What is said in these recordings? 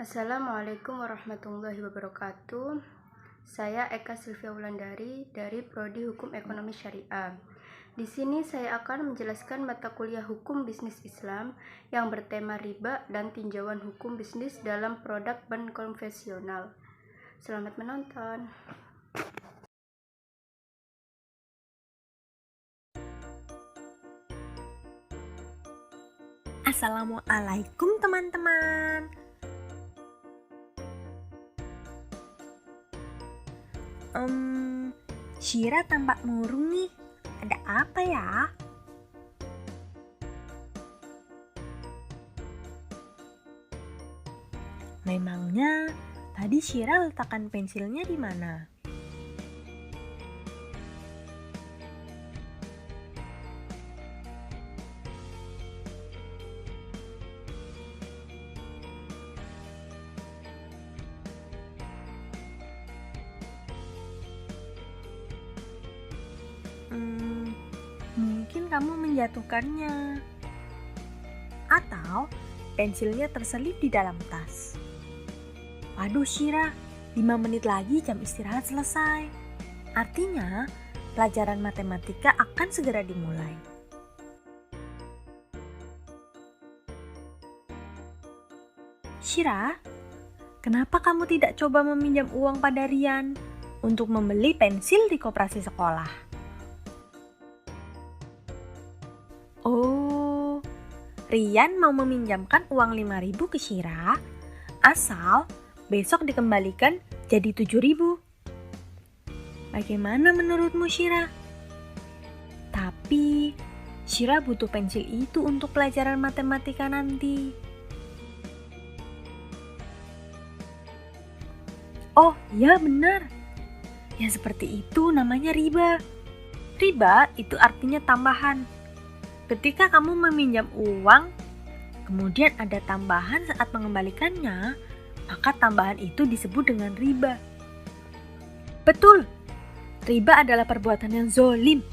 Assalamualaikum warahmatullahi wabarakatuh. Saya Eka Sylvia Wulandari dari Prodi Hukum Ekonomi Syariah. Di sini saya akan menjelaskan mata kuliah Hukum Bisnis Islam yang bertema riba dan tinjauan hukum bisnis dalam produk bank konvensional. Selamat menonton. Assalamualaikum teman-teman. Syira tampak murung nih. Ada apa ya? Memangnya tadi Syira letakkan pensilnya di mana? Mungkin kamu menjatuhkannya. Atau pensilnya terselip di dalam tas. Waduh Syira, 5 menit lagi jam istirahat selesai. Artinya, pelajaran matematika akan segera dimulai. Syira, kenapa kamu tidak coba meminjam uang pada Rian untuk membeli pensil di koperasi sekolah? Oh, Rian mau meminjamkan uang 5.000 ke Syira, asal besok dikembalikan jadi 7.000. Bagaimana menurutmu Syira? Tapi Syira butuh pensil itu untuk pelajaran matematika nanti. Oh ya benar, ya seperti itu namanya riba. Riba itu artinya tambahan. Ketika kamu meminjam uang, kemudian ada tambahan saat mengembalikannya, maka tambahan itu disebut dengan riba. Betul, riba adalah perbuatan yang zolim.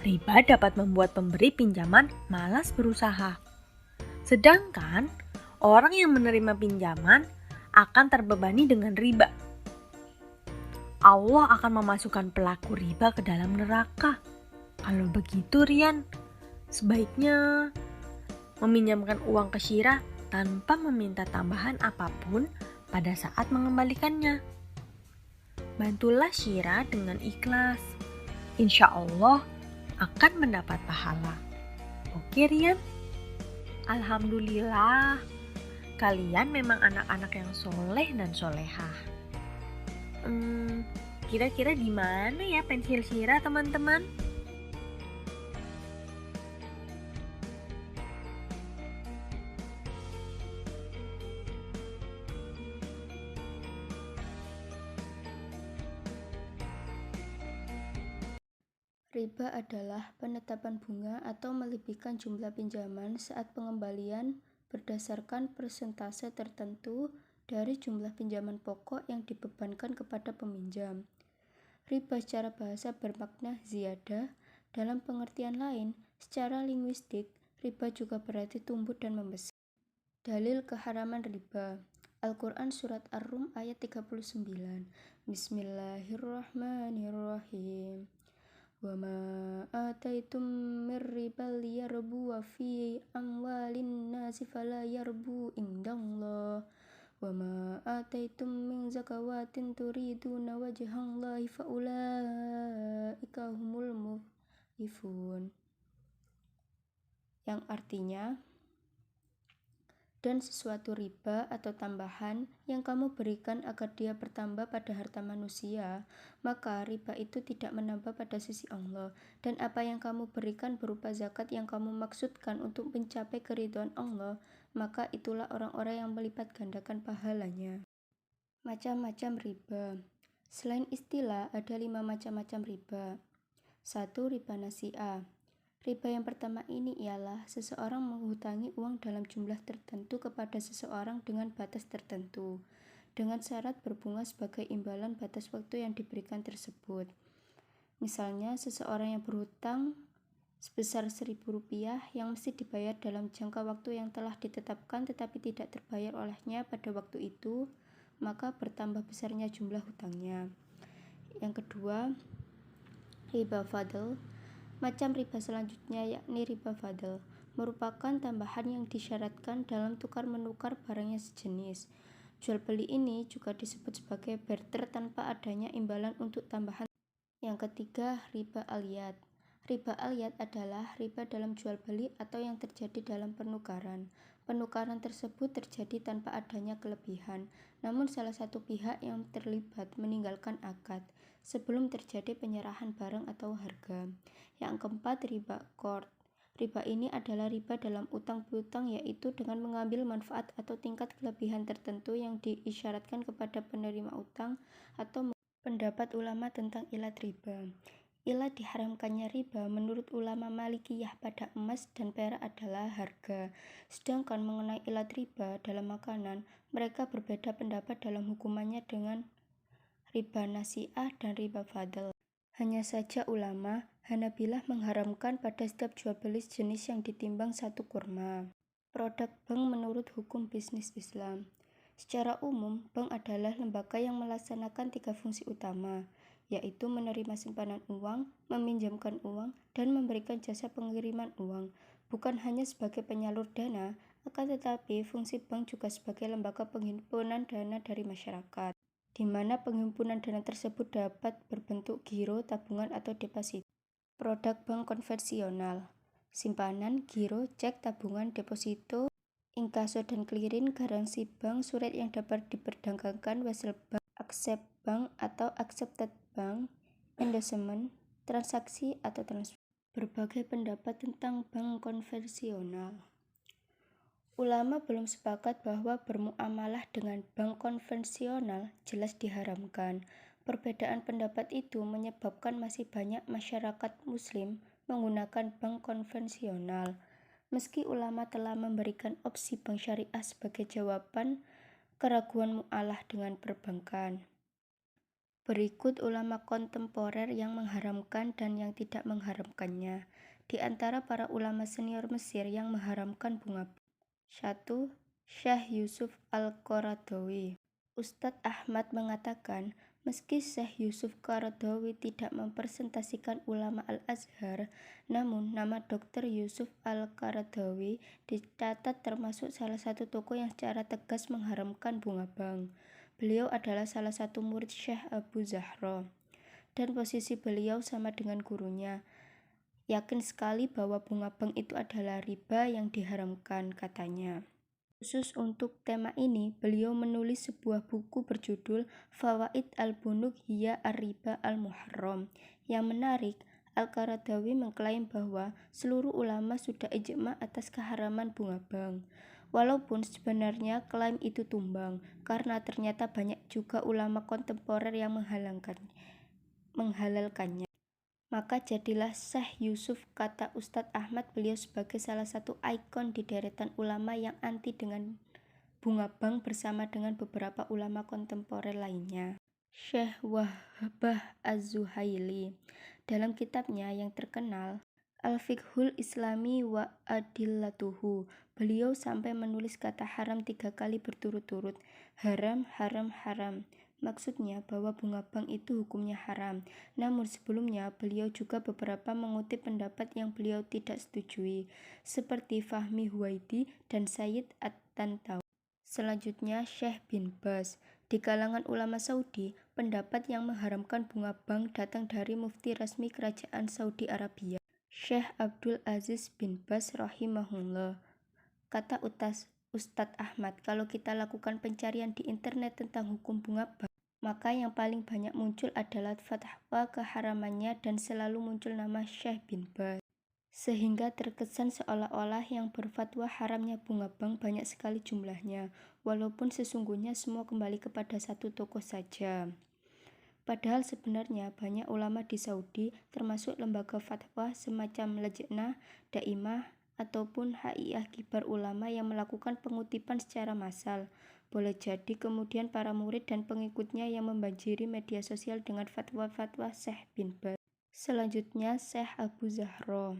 Riba dapat membuat pemberi pinjaman malas berusaha. Sedangkan orang yang menerima pinjaman akan terbebani dengan riba. Allah akan memasukkan pelaku riba ke dalam neraka. Kalau begitu Rian, sebaiknya meminjamkan uang ke Syira tanpa meminta tambahan apapun pada saat mengembalikannya. Bantulah Syira dengan ikhlas. Insya Allah akan mendapat pahala. Oke Rian? Alhamdulillah, kalian memang anak-anak yang soleh dan solehah. Kira-kira di mana ya pensil Syira teman-teman? Riba adalah penetapan bunga atau melebihkan jumlah pinjaman saat pengembalian berdasarkan persentase tertentu dari jumlah pinjaman pokok yang dibebankan kepada peminjam. Riba secara bahasa bermakna ziyadah. Dalam pengertian lain, secara linguistik, riba juga berarti tumbuh dan membesar. Dalil keharaman riba. Al-Quran Surat Ar-Rum ayat 39. Bismillahirrahmanirrahim. Wa ma ataitum mir ribal yarbu fi amwalin nasi fala yarbu indallah. Wa ma ataitum min zakawatin turiduna wajhallahi fa ulaika humul mudhifun. Yang artinya, dan sesuatu riba atau tambahan yang kamu berikan agar dia bertambah pada harta manusia, maka riba itu tidak menambah pada sisi Allah. Dan apa yang kamu berikan berupa zakat yang kamu maksudkan untuk mencapai keridhaan Allah, maka itulah orang-orang yang melipat gandakan pahalanya. Macam-macam riba. Selain istilah, ada 5 macam-macam riba. 1. Riba nasi'ah. Riba yang pertama ini ialah seseorang menghutangi uang dalam jumlah tertentu kepada seseorang dengan batas tertentu, dengan syarat berbunga sebagai imbalan batas waktu yang diberikan tersebut. Misalnya, seseorang yang berhutang sebesar Rp1.000 yang mesti dibayar dalam jangka waktu yang telah ditetapkan tetapi tidak terbayar olehnya pada waktu itu, maka bertambah besarnya jumlah hutangnya. Yang kedua, riba fadl. Macam riba selanjutnya yakni riba fadl merupakan tambahan yang disyaratkan dalam tukar-menukar barang yang sejenis. Jual beli ini juga disebut sebagai barter tanpa adanya imbalan untuk tambahan. Yang ketiga, riba aliyat. Riba aliyat adalah riba dalam jual beli atau yang terjadi dalam penukaran. Penukaran tersebut terjadi tanpa adanya kelebihan, namun salah satu pihak yang terlibat meninggalkan akad sebelum terjadi penyerahan barang atau harga. Yang keempat, riba qard. Riba ini adalah riba dalam utang piutang, yaitu dengan mengambil manfaat atau tingkat kelebihan tertentu yang diisyaratkan kepada penerima utang atau pendapat ulama tentang ilat riba. Ilat diharamkannya riba menurut ulama Malikiyah pada emas dan perak adalah harga. Sedangkan mengenai ilat riba dalam makanan, mereka berbeda pendapat dalam hukumannya dengan riba nasi'ah dan riba fadl. Hanya saja ulama Hanabilah mengharamkan pada setiap jual beli jenis yang ditimbang satu kurma. Produk bank menurut hukum bisnis Islam. Secara umum, bank adalah lembaga yang melaksanakan 3 fungsi utama, yaitu menerima simpanan uang, meminjamkan uang, dan memberikan jasa pengiriman uang. Bukan hanya sebagai penyalur dana, akan tetapi fungsi bank juga sebagai lembaga penghimpunan dana dari masyarakat, di mana penghimpunan dana tersebut dapat berbentuk giro, tabungan, atau deposito. Produk bank konvensional: simpanan, giro, cek, tabungan, deposito, inkaso dan clearing, garansi bank, surat yang dapat diperdagangkan, wesel bank, accept bank atau accepted bank, endorsement, transaksi atau transfer. Berbagai pendapat tentang bank konvensional. Ulama belum sepakat bahwa bermuamalah dengan bank konvensional jelas diharamkan. Perbedaan pendapat itu menyebabkan masih banyak masyarakat muslim menggunakan bank konvensional. Meski ulama telah memberikan opsi bank syariah sebagai jawaban keraguan mu'alah dengan perbankan. Berikut ulama kontemporer yang mengharamkan dan yang tidak mengharamkannya. Di antara para ulama senior Mesir yang mengharamkan bunga. 1. Syekh Yusuf Al-Qaradawi. Ustadz Ahmad mengatakan, meski Syekh Yusuf Qaradawi tidak mempresentasikan ulama Al-Azhar, namun nama Dr. Yusuf Al-Qaradawi dicatat termasuk salah satu tokoh yang secara tegas mengharamkan bunga bank. Beliau adalah salah satu murid Syekh Abu Zahra, dan posisi beliau sama dengan gurunya. Yakin sekali bahwa bunga bank itu adalah riba yang diharamkan, katanya. Khusus untuk tema ini, beliau menulis sebuah buku berjudul Fawaid al-Bunuk Hiya ar-Riba al-Muharram. Yang menarik, Al-Qaradawi mengklaim bahwa seluruh ulama sudah ijma atas keharaman bunga bank. Walaupun sebenarnya klaim itu tumbang, karena ternyata banyak juga ulama kontemporer yang menghalalkannya. Maka jadilah Syekh Yusuf, kata Ustadz Ahmad, beliau sebagai salah satu ikon di deretan ulama yang anti dengan bunga bank bersama dengan beberapa ulama kontemporer lainnya. Syekh Wahbah Az-Zuhaili dalam kitabnya yang terkenal Al-Fiqhul Islami wa Adillatuhu, beliau sampai menulis kata haram 3 kali berturut-turut. Haram, haram, haram. Maksudnya bahwa bunga bank itu hukumnya haram. Namun sebelumnya beliau juga beberapa mengutip pendapat yang beliau tidak setujui, seperti Fahmi Huwaidi dan Sayyid At-Tantawi. Selanjutnya Syekh bin Baz. Di kalangan ulama Saudi, pendapat yang mengharamkan bunga bank datang dari mufti resmi kerajaan Saudi Arabia, Syekh Abdul Aziz bin Baz rahimahullah. Kata Ustadz Ahmad, kalau kita lakukan pencarian di internet tentang hukum bunga bank, maka yang paling banyak muncul adalah fatwa keharamannya dan selalu muncul nama Syekh bin Baz. Sehingga terkesan seolah-olah yang berfatwa haramnya bunga bank banyak sekali jumlahnya, walaupun sesungguhnya semua kembali kepada satu tokoh saja. Padahal sebenarnya banyak ulama di Saudi, termasuk lembaga fatwa semacam Lajnah Daimah ataupun Hay'ah Kibar Ulama yang melakukan pengutipan secara massal. Boleh jadi kemudian para murid dan pengikutnya yang membanjiri media sosial dengan fatwa-fatwa Syekh bin Baz. Selanjutnya Syekh Abu Zahra.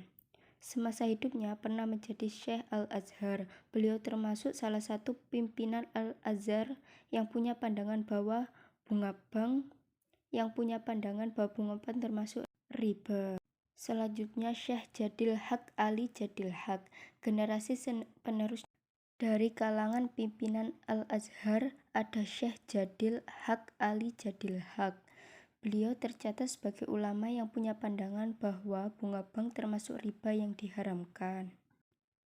semasa hidupnya pernah menjadi Syekh Al-Azhar. Beliau termasuk salah satu pimpinan Al-Azhar yang punya pandangan bahwa bunga bank termasuk riba. Selanjutnya Syekh Jadil Haq Ali Jadil Haq, generasi penerus dari kalangan pimpinan Al-Azhar ada Syekh Jadil Haq Ali Jadil Haq. Beliau tercatat sebagai ulama yang punya pandangan bahwa bunga bank termasuk riba yang diharamkan.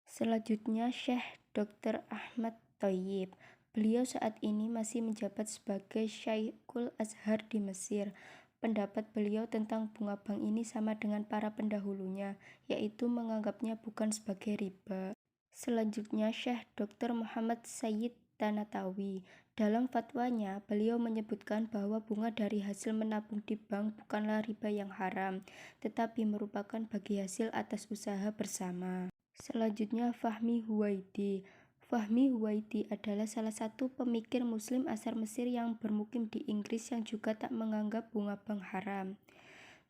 Selanjutnya Syekh Dr. Ahmad Thayyib. Beliau saat ini masih menjabat sebagai Syekhul Azhar di Mesir. Pendapat beliau tentang bunga bank ini sama dengan para pendahulunya, yaitu menganggapnya bukan sebagai riba. Selanjutnya Syekh Dr. Muhammad Sayyid Tanatawi. Dalam fatwanya, beliau menyebutkan bahwa bunga dari hasil menabung di bank bukanlah riba yang haram, tetapi merupakan bagi hasil atas usaha bersama. Selanjutnya Fahmi Huwaidi. Fahmi Huwaidi adalah salah satu pemikir muslim asal Mesir yang bermukim di Inggris yang juga tak menganggap bunga bank haram.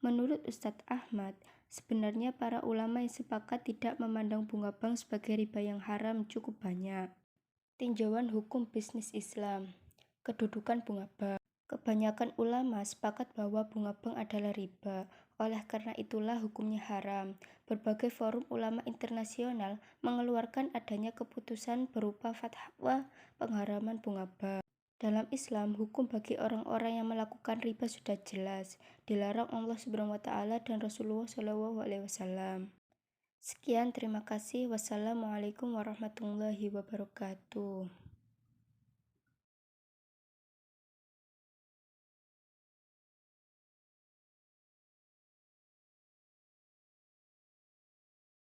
Menurut Ustadz Ahmad, sebenarnya para ulama yang sepakat tidak memandang bunga bank sebagai riba yang haram cukup banyak. Tinjauan hukum bisnis Islam. Kedudukan bunga bank. Kebanyakan ulama sepakat bahwa bunga bank adalah riba. Oleh karena itulah hukumnya haram. Berbagai forum ulama internasional mengeluarkan adanya keputusan berupa fatwa pengharaman bunga bank. Dalam Islam, hukum bagi orang-orang yang melakukan riba sudah jelas, dilarang Allah Subhanahu wa taala dan Rasulullah Shallallahu alaihi wasallam. Sekian, terima kasih. Wassalamualaikum warahmatullahi wabarakatuh.